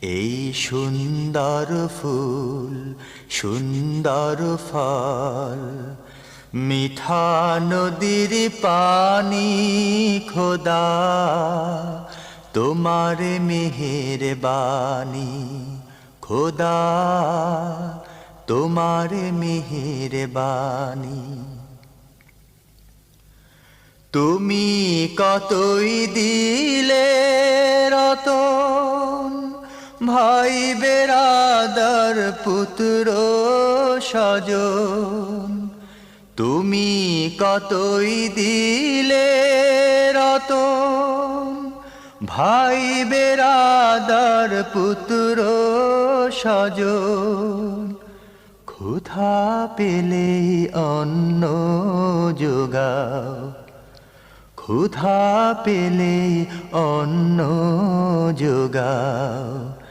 এই সুন্দর ফুল সুন্দর ফল, মিঠা নদীর পানি খোদা, তোমার মেহেরবানি খোদা, তোমার মেহেরবানি। তুমি কতই দিলে রতন, ভাই বেরাদার পুত্র স্বজন। তুমি কতই দিলে রতন, ভাই বেরাদার পুত্র স্বজন। ক্ষুধা পেলে অন্ন যোগাও, ক্ষুধা পেলে অন্ন যোগাও।